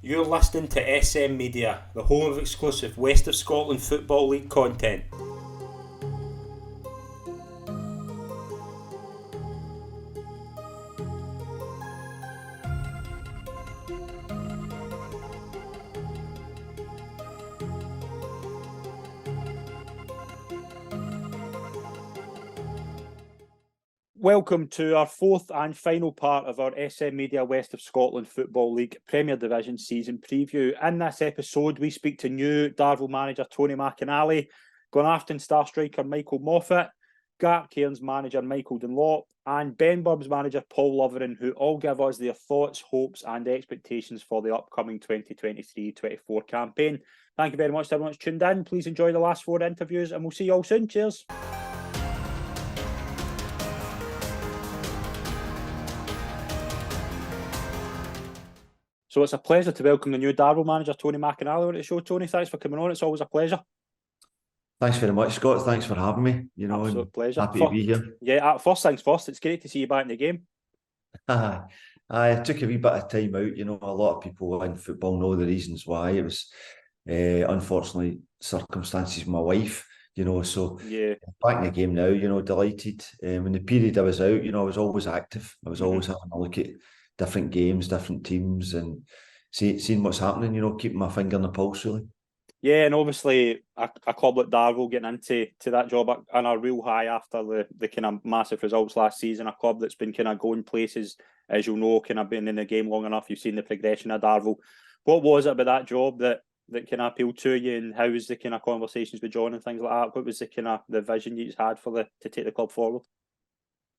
You're listening to SM Media, the home of exclusive West of Scotland Football League content. Welcome to our fourth and final part of our SM Media West of Scotland Football League Premier Division season preview. In this episode, we speak to new Darvel manager Tony McInally, Glenafton star striker Michael Moffat, Gartcairn's manager Michael Dunlop, and Benburb's manager Paul Lovering, who all give us their thoughts, hopes and expectations for the upcoming 2023-24 campaign. Thank you very much to everyone that's tuned in. Please enjoy the last four interviews and we'll see you all soon. Cheers. So it's a pleasure to welcome the new Darvel manager, Tony McInally, on the show. Tony, thanks for coming on. It's always a pleasure. Thanks very much, Scott. Thanks for having me. Absolute pleasure. Happy to be here. Yeah, first things first, it's great to see you back in the game. I took a wee bit of time out. A lot of people in football know the reasons why. It was, unfortunately, circumstances with my wife, so yeah. Back in the game now, delighted. In the period I was out, I was always active. I was always having a look at different games, different teams, and seeing what's happening, keeping my finger on the pulse, really. Yeah, and obviously a club like Darvel getting into that job on a real high after the kind of massive results last season, a club that's been kind of going places, as you'll know, kind of been in the game long enough, you've seen the progression of Darvel. What was it about that job that kind of appealed to you, and how was the kind of conversations with John and things like that? What was the kind of the vision you had to take the club forward?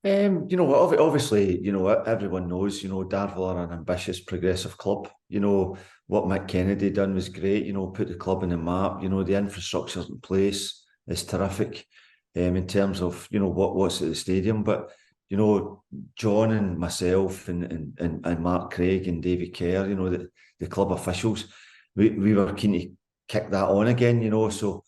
Obviously, everyone knows, Darvel are an ambitious, progressive club. What McInally done was great, put the club on the map. The infrastructure's in place is terrific in terms of, what's at the stadium. But, John and myself and Mark Craig and David Kerr, the club officials, we were keen to kick that on again, so,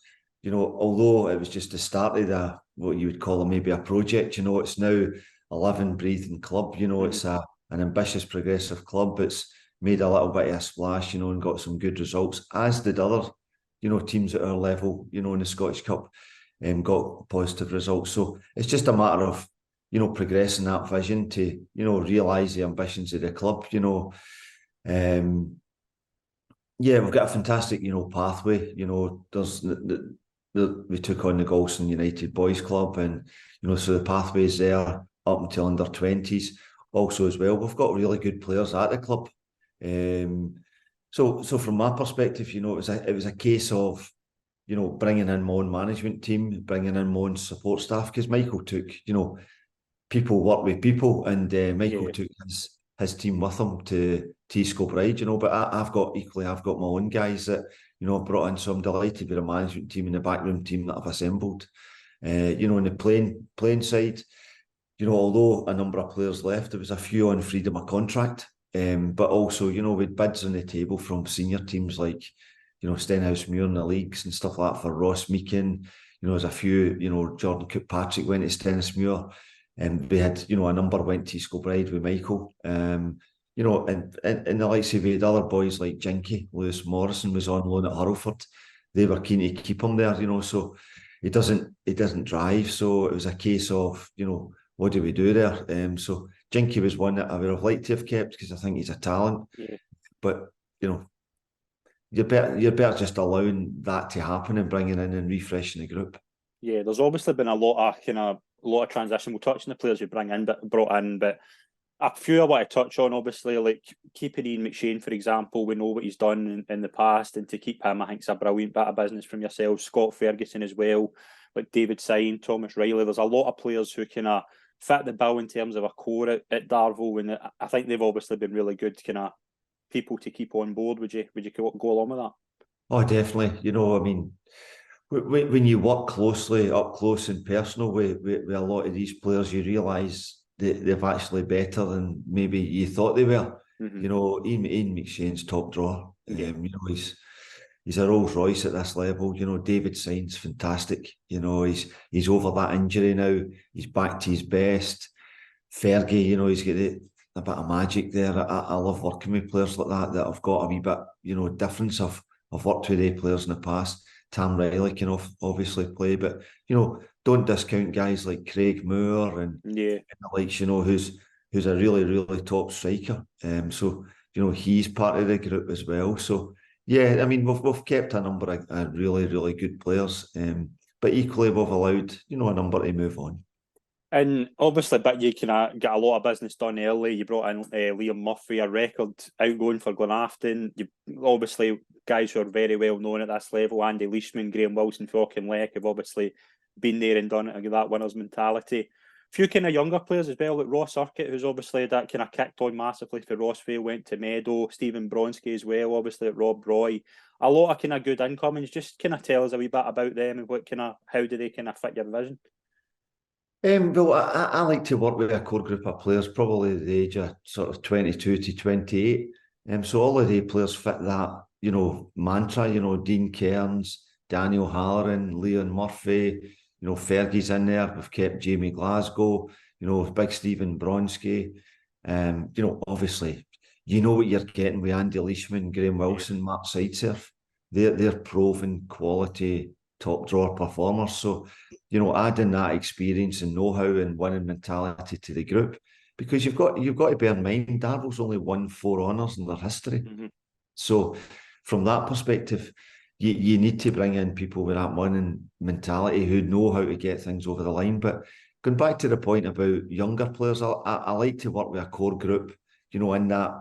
although it was just the start of what you would call maybe a project, it's now a living, breathing club. It's an ambitious, progressive club. It's made a little bit of a splash, and got some good results, as did other, teams at our level, in the Scottish Cup, got positive results. So it's just a matter of, progressing that vision to, realise the ambitions of the club. We've got a fantastic, pathway. We took on the Galston United Boys Club, and so the pathway's there up until under 20s. Also, as well, we've got really good players at the club. So from my perspective, it was a case of, bringing in my own management team, bringing in my own support staff, because Michael took, people work with people, and Michael took his team with him to Teesco Bride, but I've got my own guys that, I've brought in, so I'm delighted with the management team and the backroom team that I've assembled. On the playing side, although a number of players left, there was a few on freedom of contract, but also, with bids on the table from senior teams like, Stenhousemuir in the leagues and stuff like that for Ross Meakin. There's a few, Jordan Kirkpatrick went to Stenhousemuir, and we had, a number went to Teesco Bride with Michael. And the likes of the other boys like Jinky, Lewis Morrison was on loan at Hurlford. They were keen to keep him there, so he doesn't drive. So it was a case of, what do we do there? So Jinky was one that I would have liked to have kept, because I think he's a talent. Yeah. But, you're better just allowing that to happen and bringing in and refreshing the group. Yeah, there's obviously been a lot of transition. We'll touch on the players you brought in, but a few I want to touch on, obviously, like keeping Ian McShane, for example. We know what he's done in the past, and to keep him, I think it's a brilliant bit of business from yourself. Scott Ferguson as well, like David Syme, Thomas Riley. There's a lot of players who kind of fit the bill in terms of a core at Darvel, and I think they've obviously been really good kind of people to keep on board. Would you go along with that? Oh, definitely. When you work closely, up close and personal with a lot of these players, you realise they're actually better than maybe you thought they were. Ian McShane's top drawer. Yeah. He's a Rolls Royce at this level. David Syme's fantastic. He's over that injury now. He's back to his best. Fergie, he's got bit of magic there. I love working with players like that have got a wee bit, difference. I've worked with players in the past. Tam Riley can obviously play, but don't discount guys like Craig Moore and Yeah. the likes, who's a really, really top striker. So he's part of the group as well. So yeah, I mean we've kept a number of really, really good players. But equally we've allowed, a number to move on. And obviously, but you kind of get a lot of business done early. You brought in Liam Murphy, a record outgoing for Glenafton. You obviously guys who are very well known at this level. Andy Leishman, Graham Wilson, Falkenleck have obviously been there and done it and that winner's mentality. A few kind of younger players as well, like Ross Urquhart, who's obviously that kind of kicked on massively for Rossvale, went to Meadow. Stephen Bronski as well, obviously at Rob Roy. A lot of kind of good incomings. Just kind of tell us a wee bit about them and how do they kind of fit your vision? Well, I like to work with a core group of players, probably the age of sort of 22 to 28. So all of the players fit that, mantra, Dean Cairns, Daniel Halloran, Leon Murphy, Fergie's in there. We've kept Jamie Glasgow, big Stephen Bronski. Obviously, what you're getting with Andy Leishman, Graham Wilson, Mark Sidesurf. They're proven quality top drawer performers. So, adding that experience and know-how and winning mentality to the group, because you've got to bear in mind, Darvel's only won 4 honours in their history. Mm-hmm. So, from that perspective, you need to bring in people with that winning mentality who know how to get things over the line. But going back to the point about younger players, I like to work with a core group, in that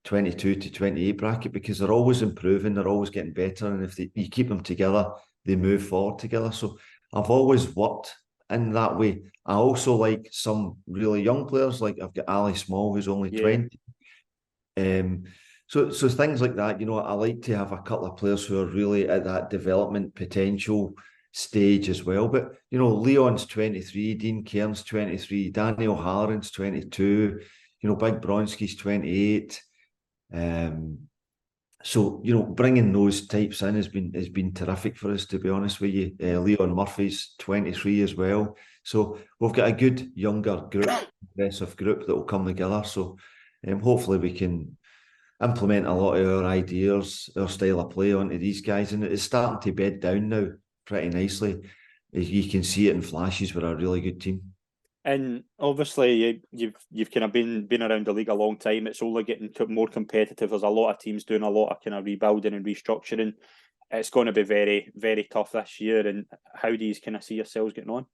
22 to 28 bracket, because they're always improving, they're always getting better, and if you keep them together, they move forward together. So I've always worked in that way. I also like some really young players, like I've got Ali Small, who's only 20. So things like that, I like to have a couple of players who are really at that development potential stage as well. But, Leon's 23, Dean Cairns 23, Daniel Halloran's 22, Big Bronski's 28. So, bringing those types in has been terrific for us, to be honest with you. Leon Murphy's 23 as well. So we've got a good younger group, aggressive group that will come together. So hopefully we can implement a lot of our ideas, our style of play onto these guys. And it's starting to bed down now pretty nicely. You can see it in flashes. We're a really good team. And obviously, you've kind of been around the league a long time. It's only getting more competitive. There's a lot of teams doing a lot of kind of rebuilding and restructuring. It's going to be very, very tough this year. And how do you kind of see yourselves getting on?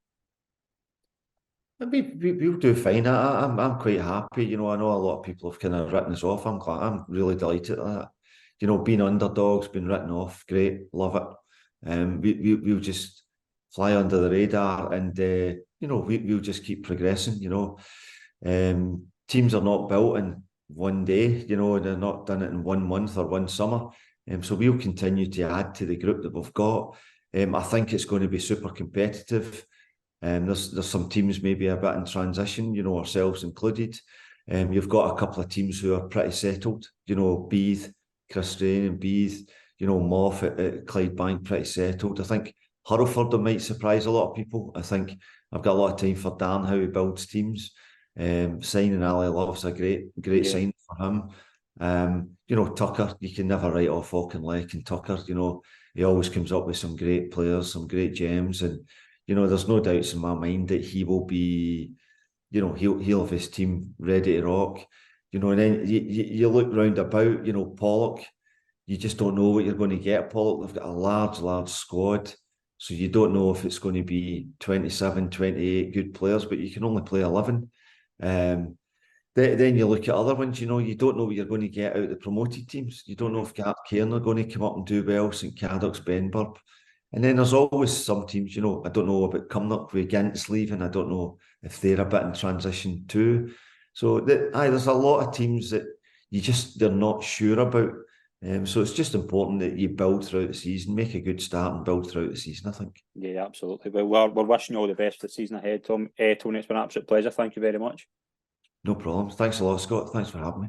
We'll do fine. I'm quite happy. I know a lot of people have kind of written us off. I'm really delighted at that. Being underdogs, being written off, great, love it. We'll just fly under the radar, and we'll just keep progressing. Teams are not built in one day. They're not done it in 1 month or 1 summer. So we'll continue to add to the group that we've got. I think it's going to be super competitive. There's some teams maybe a bit in transition, ourselves included. You've got a couple of teams who are pretty settled, Beath, Christrain and Beath, Moffat at Clydebank, pretty settled. I think Hurlford might surprise a lot of people. I think I've got a lot of time for Dan, how he builds teams. Signing Ali Love's a great sign for him. Tucker, you can never write off Falkenleck and Tucker. He always comes up with some great players, some great gems, and there's no doubts in my mind that he will be, he'll have his team ready to rock. And then you look round about, Pollock, you just don't know what you're going to get. Pollock, they've got a large squad. So you don't know if it's going to be 27, 28 good players, but you can only play 11. Then you look at other ones, you don't know what you're going to get out of the promoted teams. You don't know if Gartcairn are going to come up and do well, St Cadoc's, Benburb. And then there's always some teams, I don't know about coming up with Gint's leaving. I don't know if they're a bit in transition too. So there's a lot of teams that they're not sure about. So it's just important that you build throughout the season, make a good start and build throughout the season, I think. Yeah, absolutely. Well, we're wishing you all the best for the season ahead, Tom. Tony, it's been an absolute pleasure. Thank you very much. No problem. Thanks a lot, Scott. Thanks for having me.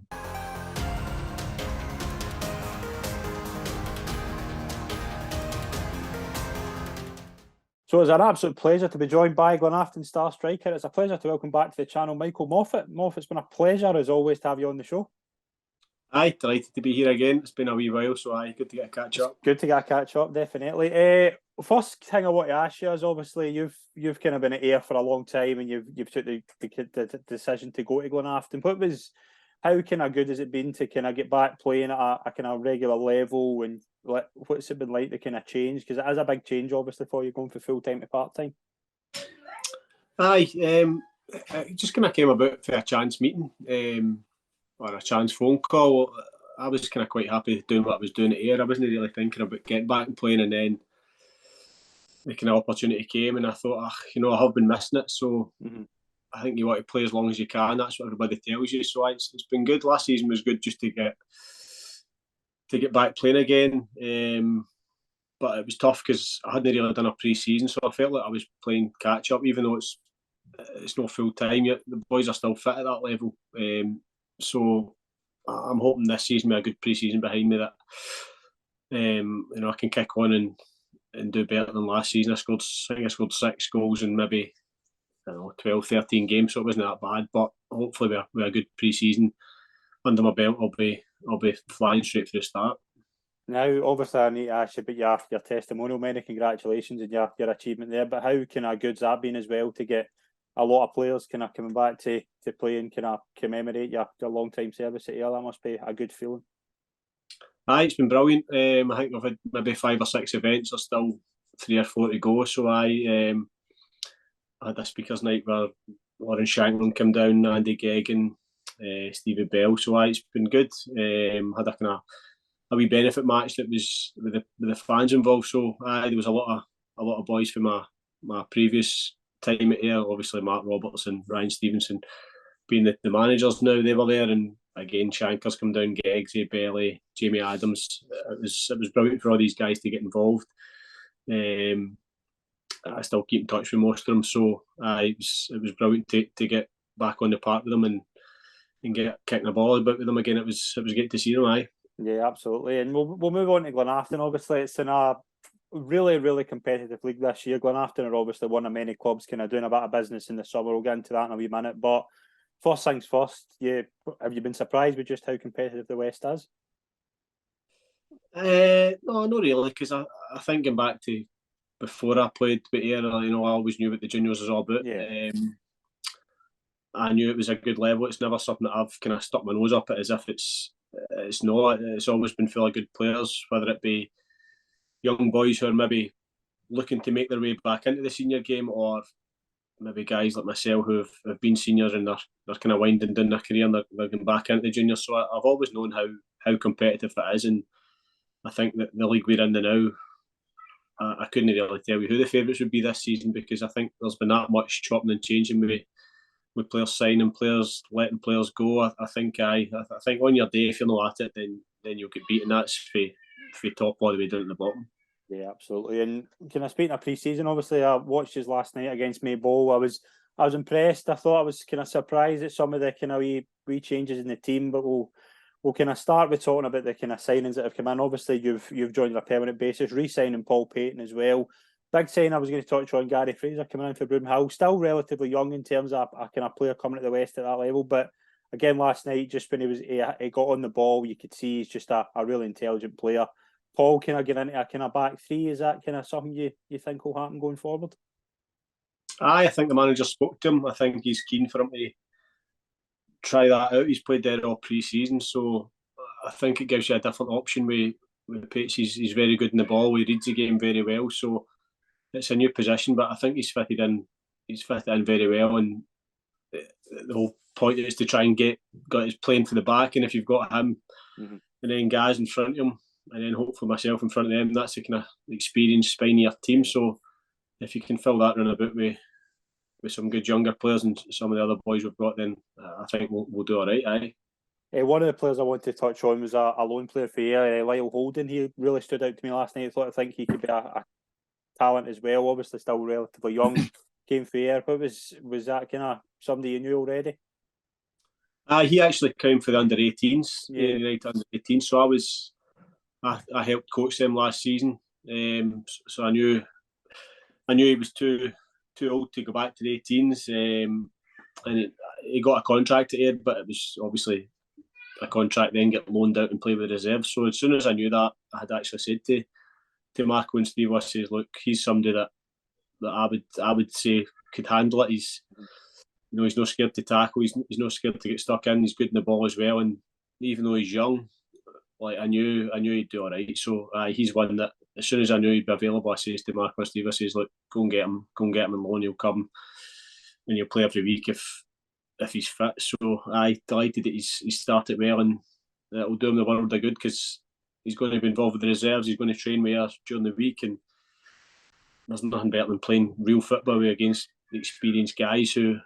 So it's an absolute pleasure to be joined by Glenafton star striker. It's a pleasure to welcome back to the channel Michael Moffat. Moffat, it's been a pleasure as always to have you on the show. Aye, delighted to be here again. It's been a wee while, so good to get a catch up. Good to get a catch up, definitely. First thing I want to ask you is obviously you've kind of been at Ayr for a long time, and you've took the decision to go to Glenafton. How kind of good has it been to kind of get back playing at a kind of regular level, and what's it been like to kind of change? Because it is a big change, obviously, for you going from full time to part time. Aye, it just kind of came about for a chance meeting or a chance phone call. I was kind of quite happy doing what I was doing at Ayr. I wasn't really thinking about getting back and playing, and then the kind of opportunity came, and I thought, I have been missing it, so. I think you want to play as long as you can. That's what everybody tells you. So it's been good. Last season was good just to get back playing again. But it was tough because I hadn't really done a pre-season, so I felt like I was playing catch up, even though it's not full time yet. The boys are still fit at that level. So I'm hoping this season with a good pre-season behind me that I can kick on and do better than last season. I think I scored 6 goals and maybe 12, 13 games, so it wasn't that bad. But hopefully with a good pre-season under my belt, I'll be flying straight for the start. Now, obviously, I need to ask you about your testimonial. Many congratulations on your achievement there. But how kind of good's that been as well to get a lot of players kind of coming back to play and kind of commemorate your long time service at Ayr? That must be a good feeling. Aye, it's been brilliant. I think we've had maybe 5 or 6 events. There's still 3 or 4 to go. So I had a speakers night where Lauren Shanklin came down, Andy Geoghegan, Stevie Bell. So it's been good. Had a kind of a wee benefit match that was with the fans involved. So there was a lot of boys from my previous time at Ayr. Obviously Mark Roberts and Ryan Stevenson being the managers now. They were there, and again Shankers come down, Geggsy, Belly, Jamie Adams. It was brilliant for all these guys to get involved. I still keep in touch with most of them, so it was brilliant to get back on the park with them and get kicking the ball about with them again. It was great to see them. Aye. Yeah, absolutely. And we'll move on to Glenafton. Obviously, it's in a really, really competitive league this year. Glenafton are obviously one of many clubs kind of doing a bit of business in the summer. We'll get into that in a wee minute. But first things first, have you been surprised with just how competitive the West is? No, not really, because I think going back to before I played with Ayr, I always knew what the juniors was all about. Yeah. I knew it was a good level. It's never something that I've kind of stuck my nose up at as if it's not. It's always been full of good players, whether it be young boys who are maybe looking to make their way back into the senior game, or maybe guys like myself who have been seniors and they're kind of winding down their career and they're going back into the juniors. So I've always known how competitive it is, and I think that the league we're in now, I couldn't really tell you who the favourites would be this season, because I think there's been that much chopping and changing with players signing players, letting players go. I think on your day, if you're not at it, then you'll get beaten. That's for top all the way down to the bottom. Yeah, absolutely. And kind of speaking of pre-season, obviously I watched his last night against Maybole. I was impressed. I thought I was kind of surprised at some of the kind of wee changes in the team, but we'll kind of start with talking about the kind of signings that have come in. Obviously, you've joined on a permanent basis, re-signing Paul Payton as well. Big sign I was going to touch on, Gary Fraser coming in for Broomhill. Still relatively young in terms of a kind of player coming to the West at that level. But again, last night, just when he got on the ball, you could see he's just a really intelligent player. Paul kind of get into a kind of back three. Is that kind of something you think will happen going forward? I think the manager spoke to him. I think he's keen for him to try that out. He's played there all pre-season, so I think it gives you a different option with Pates. He's very good in the ball. He reads the game very well, so it's a new position, but I think he's fitted in. He's fitted in very well, and the whole point is to try and get his playing for the back. And if you've got him and then guys in front of him, and then hopefully myself in front of them, that's a kind of experienced, spinier team. So if you can fill that round about with some good younger players and some of the other boys we've got, then I think we'll do all right. Aye. One of the players I wanted to touch on was a lone player for Ayr, Lyle Holden. He really stood out to me last night. I think he could be a talent as well. Obviously, still relatively young. Came for Ayr. What was that kind of somebody you knew already? He actually came for the under-18s. Yeah. Right, under-18s. So I helped coach them last season. So I knew I knew he was too old to go back to the 18s, and he got a contract at Ayr, but it was obviously a contract then get loaned out and play with the reserves. So as soon as I knew that, I had actually said to Marco and Steve, I says, look, he's somebody that I would say could handle it. He's not scared to tackle. He's not scared to get stuck in. He's good in the ball as well. And even though he's young, like I knew he'd do all right. So he's one that as soon as I knew he'd be available, I says to Marco and Steve, I says, look, go and get him on loan. He'll come and he'll play every week if he's fit. So delighted that he's started well, and it'll do him the world of good because he's going to be involved with the reserves. He's going to train with us during the week, and there's nothing better than playing real football against the experienced guys who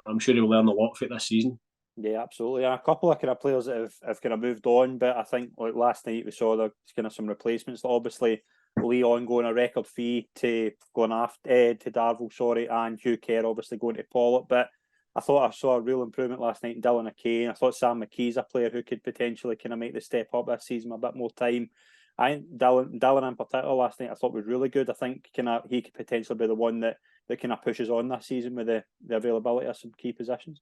I'm sure he'll learn a lot from it this season. Yeah, absolutely. And a couple of kind of players that have kind of moved on, but I think like last night we saw there's kind of some replacements. Obviously, Leon going a record fee to Glenafton, to Darvel, and Hugh Kerr obviously going to Pollock. But I thought I saw a real improvement last night in Dylan O'Kane. I thought Sam McKee's a player who could potentially kind of make the step up this season, a bit more time. I think Dylan in particular last night I thought was really good. I think he could potentially be the one that kind of pushes on this season with the availability of some key positions.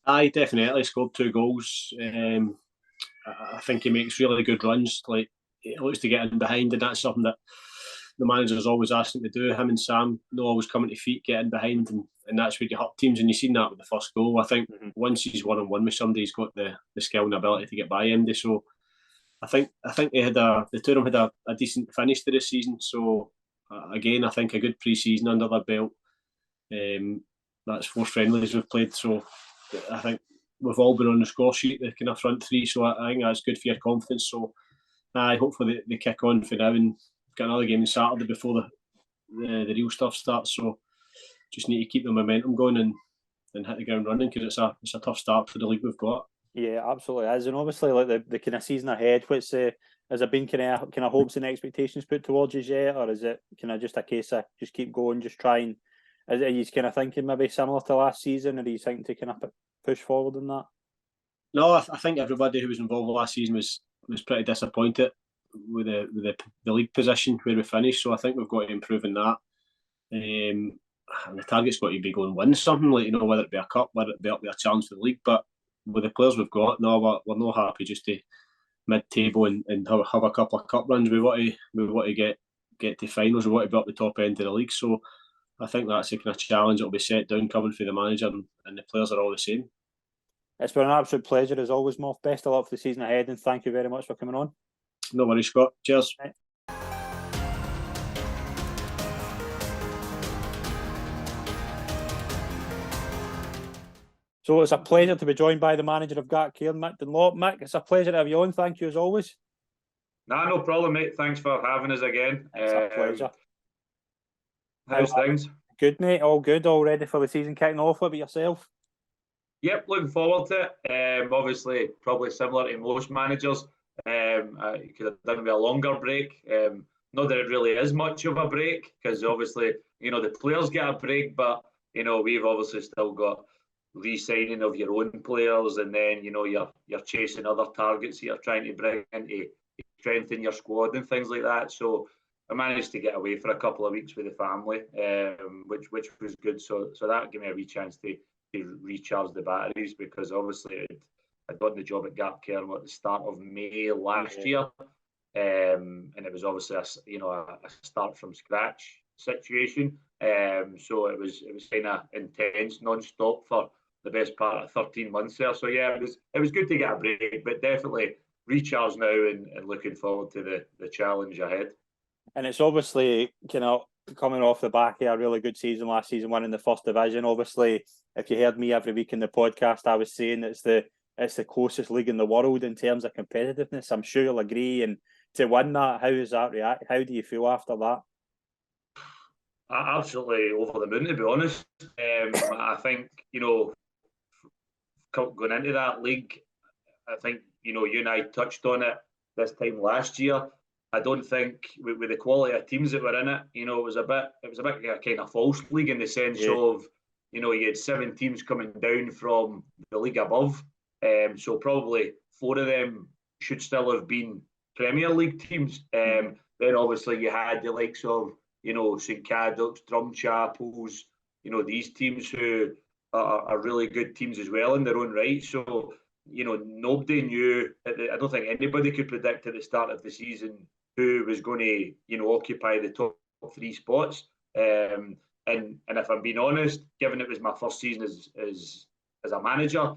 Aye, definitely scored 2 goals. I think he makes really good runs. Like he looks to get in behind, and that's something that the manager's always asked him to do. Him and Sam, always coming to feet, get in behind, and that's where you hurt teams. And you've seen that with the first goal. I think once he's 1-on-1 with somebody, he's got the skill and ability to get by MD. So I think the two of them had a decent finish to this season. So again, I think a good pre-season under their belt. That's 4 friendlies we've played. So I think we've all been on the score sheet, the kind of front 3. So I think that's good for your confidence. So hopefully they kick on for now and get another game on Saturday before the real stuff starts. So just need to keep the momentum going and hit the ground running because it's a tough start for the league we've got. Yeah, absolutely is. And obviously, like the kind of season ahead, has there been kind of hopes and expectations put towards you yet, or is it kind of just a case of just keep going, just trying? Are you kind of thinking maybe similar to last season, or are you thinking to kind of push forward in that? No, I think everybody who was involved last season was pretty disappointed with the league position where we finished. So I think we've got to improve in that. And the target's got to be going win something, like whether it be a cup, whether it be up with a challenge for the league. But with the players we've got, no, we're not happy just to mid-table and have a couple of cup runs. We want to get to finals. We want to be up the top end of the league. So I think that's the kind of challenge that will be set down coming for the manager, and the players are all the same. It's been an absolute pleasure as always, Moff. Best of luck for the season ahead, and thank you very much for coming on. No worries, Scott. Cheers. Right. So it's a pleasure to be joined by the manager of Gartcairn, Mick Dunlop. Mick, it's a pleasure to have you on. Thank you as always. No problem, mate. Thanks for having us again. It's a pleasure. How's things? Good, mate. All good. All ready for the season kicking off. What about yourself? Yep, looking forward to it. Obviously, probably similar to most managers. I could have done with a longer break. Not that it really is much of a break, because obviously, the players get a break, but we've obviously still got re-signing of your own players, and then you're chasing other targets that you're trying to bring in to strengthen your squad and things like that. So I managed to get away for a couple of weeks with the family, which was good. So that gave me a wee chance to recharge the batteries, because obviously I'd gotten the job at Gartcairn at the start of May last year, and it was obviously a start from scratch situation. So it was kind of intense, non-stop for the best part of 13 months there. So yeah, it was good to get a break, but definitely recharge now and looking forward to the challenge ahead. And it's obviously coming off the back of a really good season last season, winning the first division. Obviously, if you heard me every week in the podcast, I was saying it's the closest league in the world in terms of competitiveness. I'm sure you'll agree. And to win that, how is that react? How do you feel after that? Absolutely over the moon, to be honest. I think going into that league, I think you and I touched on it this time last year. I don't think with the quality of teams that were in it, it was a bit a kind of false league in the sense of you had 7 teams coming down from the league above, so probably 4 of them should still have been Premier League teams. Then obviously you had the likes of St Cadoc's, Drumchapels, these teams who are really good teams as well in their own right. So, nobody knew, I don't think anybody could predict at the start of the season who was going to, occupy the top 3 spots. And if I'm being honest, given it was my first season as a manager,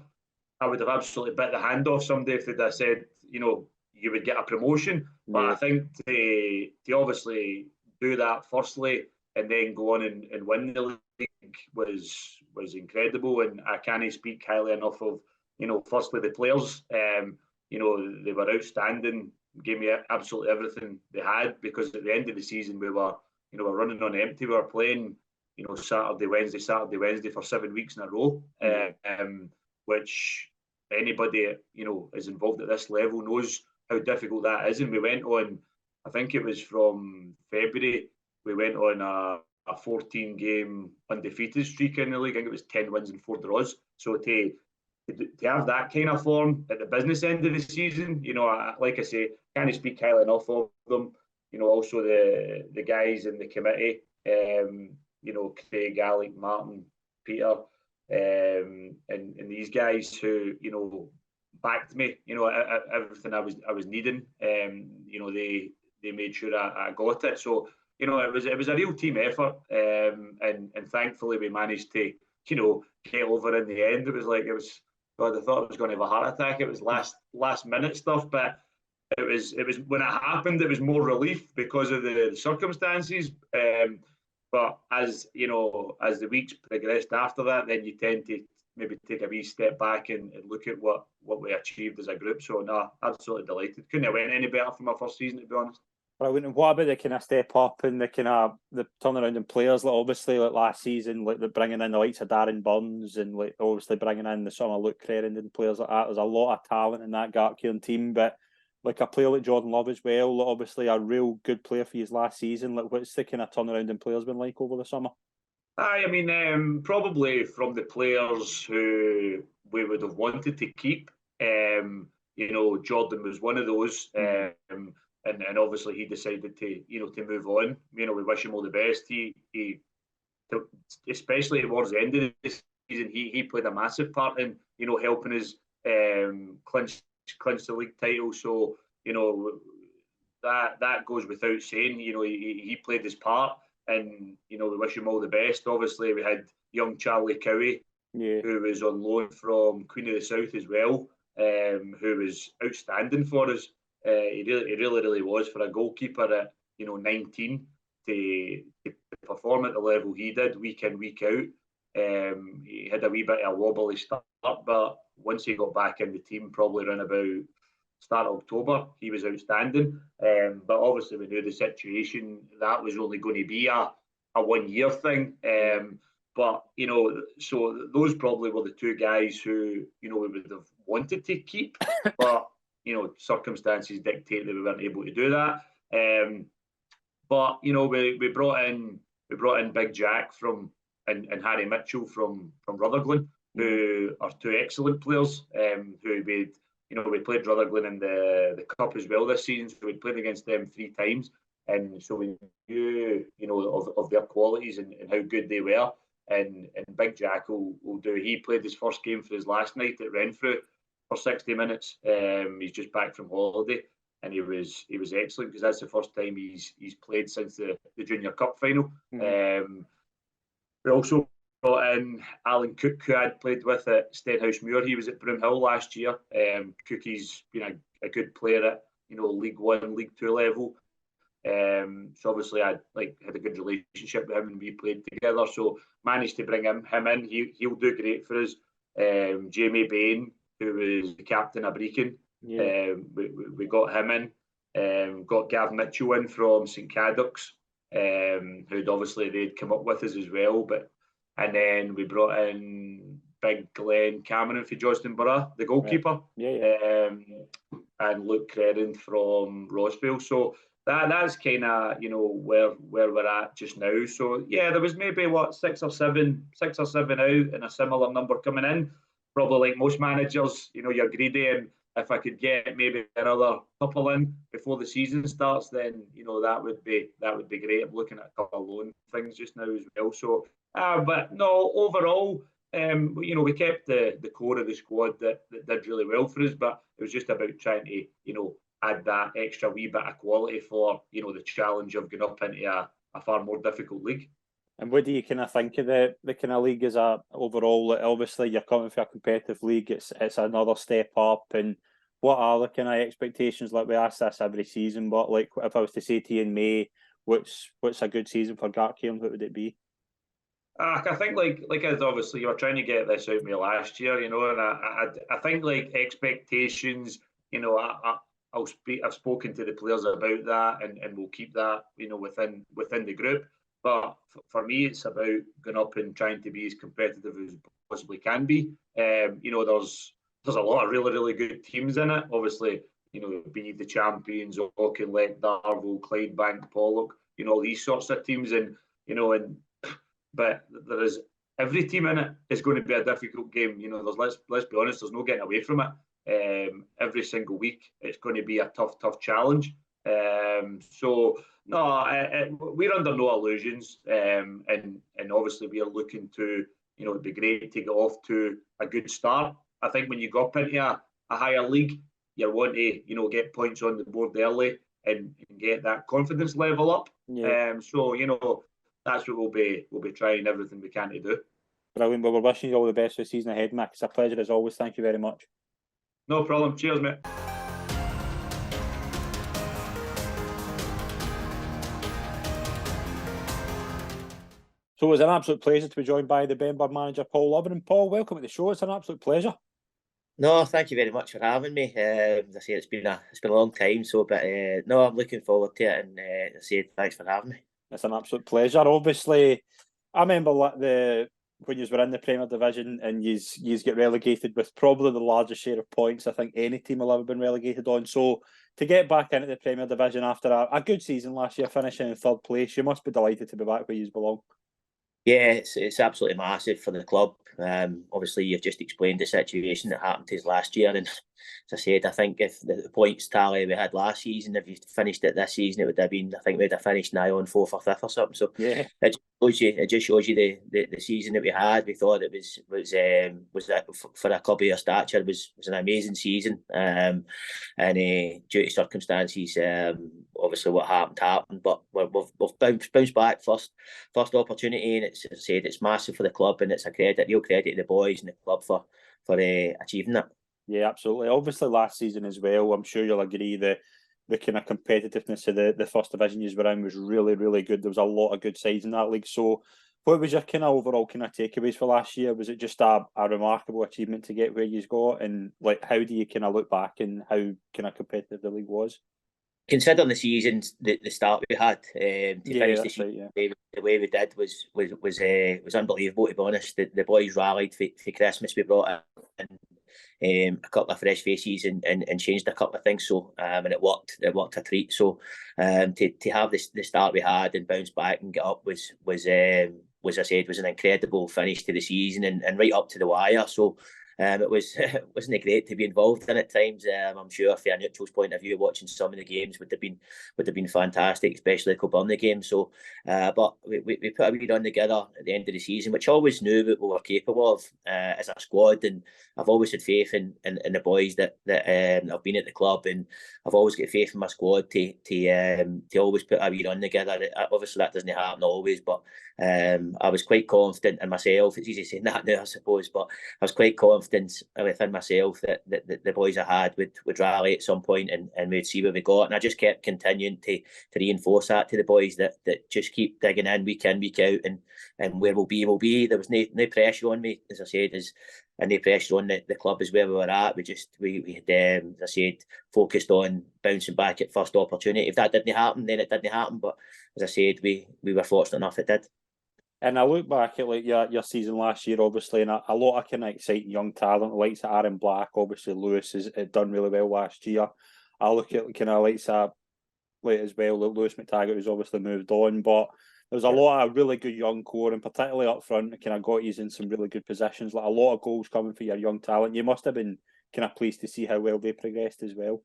I would have absolutely bit the hand off somebody if they'd have said, you would get a promotion. But I think to obviously do that firstly and then go on and win the league was incredible. And I can't speak highly enough of, firstly the players. They were outstanding, gave me absolutely everything they had, because at the end of the season we were running on empty. We were playing Saturday, Wednesday for 7 weeks in a row, which anybody is involved at this level knows how difficult that is. And we went on, I think it was from February, we went on a 14-game undefeated streak in the league. I think it was 10 wins and 4 draws. So to have that kind of form at the business end of the season, like I say, can't speak highly enough of them. Also the guys in the committee, Craig, Alec, Martin, Peter, and these guys who backed me. Everything I was needing. They made sure I got it. So it was a real team effort, and thankfully we managed to get over in the end. God, I thought I was going to have a heart attack. It was last minute stuff, but it was when it happened, it was more relief because of the circumstances. But as the weeks progressed after that, then you tend to maybe take a wee step back and look at what we achieved as a group. So no, absolutely delighted. Couldn't have went any better for my first season, to be honest. Right, and what about the kind of step up and the kind of the turnaround in players? Like obviously, like last season, like the bringing in the likes of Darren Burns and like obviously bringing in the summer Luke Clarendon, players like that. There's a lot of talent in that Gartcairn team, but like a player like Jordan Love as well, like obviously a real good player for you last season. Like what's the kind of turnaround in players been like over the summer? I mean, probably from the players who we would have wanted to keep. Jordan was one of those. And obviously he decided to move on. We wish him all the best. He especially towards the end of the season, he played a massive part in helping us clinch the league title. So that goes without saying. He played his part, and we wish him all the best. Obviously, we had young Charlie Cowie, who was on loan from Queen of the South as well, who was outstanding for us. He really was, for a goalkeeper at 19 to perform at the level he did week in, week out. He had a wee bit of a wobbly start, but once he got back in the team, probably around about start of October, he was outstanding. But obviously we knew the situation, that was only going to be a 1 year thing. But so those probably were the two guys who we would have wanted to keep, but circumstances dictate that we weren't able to do that. But we brought in Big Jack and Harry Mitchell from Rutherglen, who are two excellent players. Who we played Rutherglen in the cup as well this season, so we played against them 3 times, and so we knew of their qualities and how good they were. And Big Jack will do. He played his first game for us last night at Renfrew for 60 minutes. He's just back from holiday, and he was excellent, because that's the first time he's played since the Junior Cup final. We also brought in Alan Cook, who I'd played with at Stenhousemuir. He was at Broomhill last year. Cookie's been a good player at League 1, League 2 level. So obviously I had a good relationship with him, and we played together. So managed to bring him in. He'll do great for us. Jamie Bain, who was the captain of Brecon, we got him in. Got Gav Mitchell in from St Cadoc's, who'd obviously they'd come up with us as well. And then we brought in Big Glenn Cameron for Johnston Borough, the goalkeeper, and Luke Clarendon from WOSFL. So that's kind of where we're at just now. So there was maybe 6 or 7 out, and a similar number coming in. Probably like most managers, you're greedy, and if I could get maybe another couple in before the season starts, then that would be great. I'm looking at a couple of loan things just now as well. So, but no, overall, we kept the core of the squad that did really well for us, but it was just about trying to add that extra wee bit of quality for the challenge of going up into a far more difficult league. And what do you kind of think of the kind of league as a overall? Obviously, you're coming for a competitive league. It's another step up. And what are the kind of expectations? Like we ask this every season, but like if I was to say to you in May, what's a good season for Gartcairn? What would it be? I think like as obviously you were trying to get this out of me last year, and I think like expectations, I've spoken to the players about that, and we'll keep that within the group. But for me, it's about going up and trying to be as competitive as possibly can be. There's a lot of really, really good teams in it. Obviously, be the champions, Auchinleck, Darvel, Clydebank, Pollock, these sorts of teams, but there is every team in it is going to be a difficult game. Let's be honest, there's no getting away from it. Every single week, it's going to be a tough challenge. So no, we're under no illusions, and obviously we are looking to, it'd be great to get off to a good start. I think when you go up into a higher league, you want to, get points on the board early and get that confidence level up. Yeah. So that's what we'll be trying everything we can to do. Brilliant. Well, we're wishing you all the best for the season ahead, Mac. It's a pleasure as always. Thank you very much. No problem. Cheers, mate. So it was an absolute pleasure to be joined by the Benburb manager, Paul Lovren. And Paul, welcome to the show. It's an absolute pleasure. No, thank you very much for having me. As I say, it's been a long time, but no, I'm looking forward to it, and as I say, thanks for having me. It's an absolute pleasure. Obviously, I remember when you were in the Premier Division and you get relegated with probably the largest share of points I think any team will ever been relegated on. So to get back into the Premier Division after a good season last year, finishing in third place, you must be delighted to be back where you belong. Yeah, it's absolutely massive for the club. Obviously, you've just explained the situation that happened to us last year, and as I said, I think if the points tally we had last season, if you finished it this season, it would have been, I think we'd have finished now on 4th or 5th or something. So yeah, it just shows you the season that we had. We thought it was that for a club of your stature was an amazing season. And due to circumstances, obviously what happened, but we've bounced back first opportunity, and it's, as I said, it's massive for the club, and it's real credit to the boys and the club for achieving that. Yeah, absolutely. Obviously, last season as well, I'm sure you'll agree the kind of competitiveness of the first division you were in was really, really good. There was a lot of good sides in that league. So what was your kind of overall kind of takeaways for last year? Was it just a remarkable achievement to get where you got? And like, how do you kind of look back and how kind of competitive the league was? Considering the seasons, the start we had, to finish the season the way we did was unbelievable, to be honest. The boys rallied for Christmas. We brought in a couple of fresh faces and changed a couple of things. So and it worked a treat. So to have the start we had and bounce back and get up was as I said, was an incredible finish to the season and right up to the wire. So wasn't it great to be involved in at times? I'm sure from a neutral's point of view, watching some of the games would have been fantastic, especially the Kilburn game. So, but we put a wee run together at the end of the season, which I always knew what we were capable of as a squad, and I've always had faith in the boys that have been at the club, and I've always got faith in my squad to always put a wee run together. Obviously, that doesn't happen always, but I was quite confident in myself. It's easy saying that now, I suppose, but I was quite confident within myself that the boys I had would rally at some point and we'd see where we got. And I just kept continuing to reinforce that to the boys that just keep digging in, week out, and where we'll be. There was no pressure on me, as I said, and no pressure on the club as where we were at. We had, as I said, focused on bouncing back at first opportunity. If that didn't happen, then it didn't happen. But as I said, we were fortunate enough it did. And I look back at like your season last year, obviously, and a lot of kind of exciting young talent, the likes of Aaron Black. Obviously, Lewis has done really well last year. I look at kind of likes of as well. Lewis McTaggart has obviously moved on, but there was a lot of really good young core, and particularly up front, kind of got you in some really good positions. Like a lot of goals coming for your young talent. You must have been kind of pleased to see how well they progressed as well.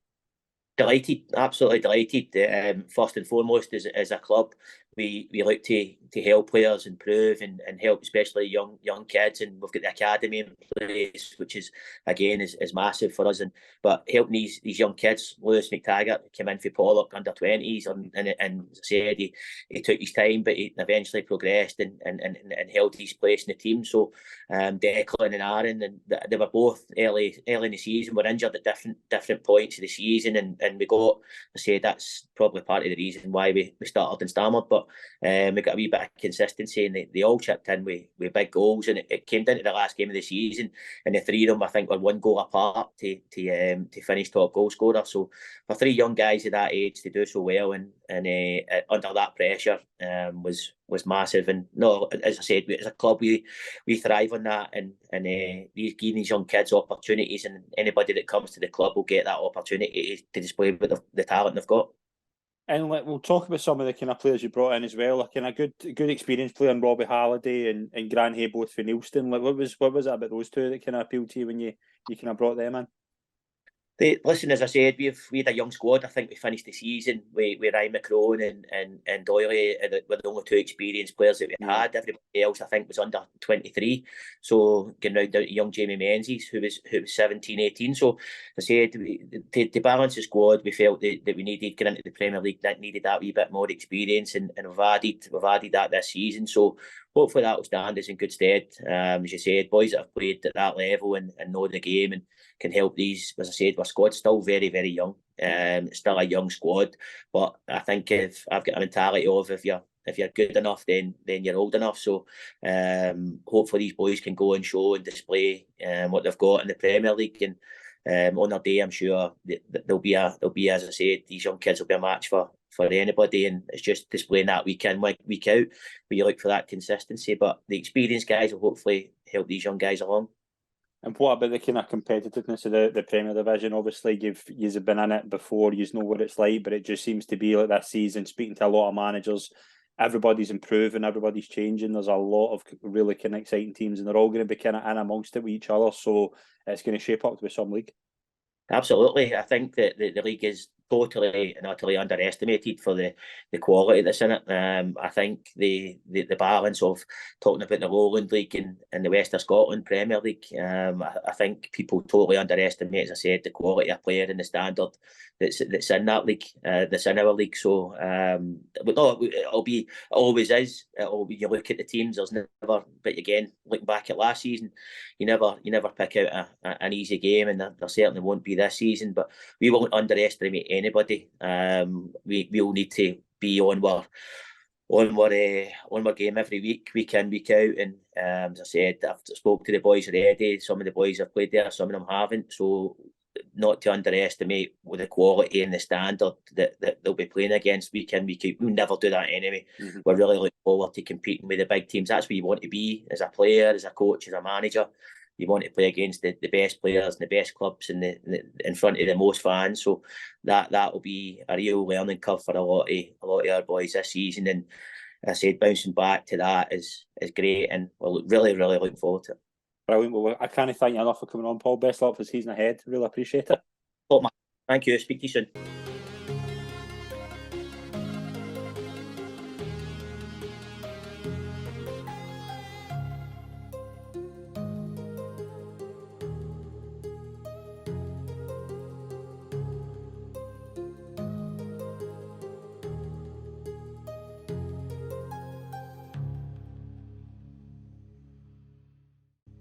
Delighted, absolutely delighted. First and foremost, as a club, we look to help players improve and help especially young kids, and we've got the academy in place, which is again is massive for us. But helping these young kids, Lewis McTaggart came in for Pollock under 20s, and as I said, he took his time, but he eventually progressed and held his place in the team. So Declan and Aaron, and they were both early in the season, were injured at different points of the season, and we got, I say, that's probably part of the reason why we started and stammered, but we got a wee bit of consistency, and they all chipped in with big goals, and it came down to the last game of the season, and the three of them, I think, were one goal apart to finish top goal scorer. So for three young guys at that age to do so well and under that pressure was massive. And no, as I said, as a club, we thrive on that, and giving these young kids opportunities, and anybody that comes to the club will get that opportunity to display with the talent they've got. And we'll talk about some of the kind of players you brought in as well. Like, a good experienced player in Robbie Halliday and Grant Hay, both for Neilston. Like, what was it about those two that kind of appealed to you when you kind of brought them in? Listen, as I said, we had a young squad. I think we finished the season with Ryan McCrone and Doyley were the only two experienced players that we had. Everybody else, I think, was under 23. So getting round down to young Jamie Menzies, who was 17, 18. So as I said, to balance the squad, we felt that we needed to get into the Premier League, that needed that wee bit more experience, and we've added that this season. So hopefully that will stand us in good stead. As you said, boys that have played at that level and know the game and can help these. As I said, our squad's still very, very young. Still a young squad, but I think if I've got a mentality of if you're good enough, then you're old enough. So hopefully these boys can go and show and display what they've got in the Premier League, and on their day, I'm sure that there'll be, as I said, these young kids will be a match for anybody, and it's just displaying that week in, week out, where you look for that consistency. But the experienced guys will hopefully help these young guys along. And what about the kind of competitiveness of the Premier Division? Obviously, you've been in it before, you know what it's like, but it just seems to be like this season, speaking to a lot of managers, everybody's improving, everybody's changing. There's a lot of really kind of exciting teams, and they're all going to be kind of in amongst it with each other. So it's going to shape up to be some league. Absolutely. I think that the league is totally and utterly underestimated for the quality that's in it. I think the balance of talking about the Lowland League and the West of Scotland Premier League, I think people totally underestimate, as I said, the quality of player and the standard that's in that league, that's in our league. So, but no, it always is. You look at the teams, there's never, but again, looking back at last season, you never pick out an easy game, and there certainly won't be this season. But we won't underestimate anybody. We all need to be on our game every week in, week out. And as I said, I've spoke to the boys already. Some of the boys have played there, some of them haven't. So not to underestimate with the quality and the standard that they'll be playing against week in, week out. We'll never do that anyway. Mm-hmm. We're really looking forward to competing with the big teams. That's where you want to be as a player, as a coach, as a manager. You want to play against the best players and the best clubs and in front of the most fans. So that will be a real learning curve for a lot of our boys this season. And as I said, bouncing back to that is great, and we're really, really looking forward to it. Brilliant. Well, I can't thank you enough for coming on, Paul. Best luck for the season ahead. Really appreciate it. Thank you. Speak to you soon.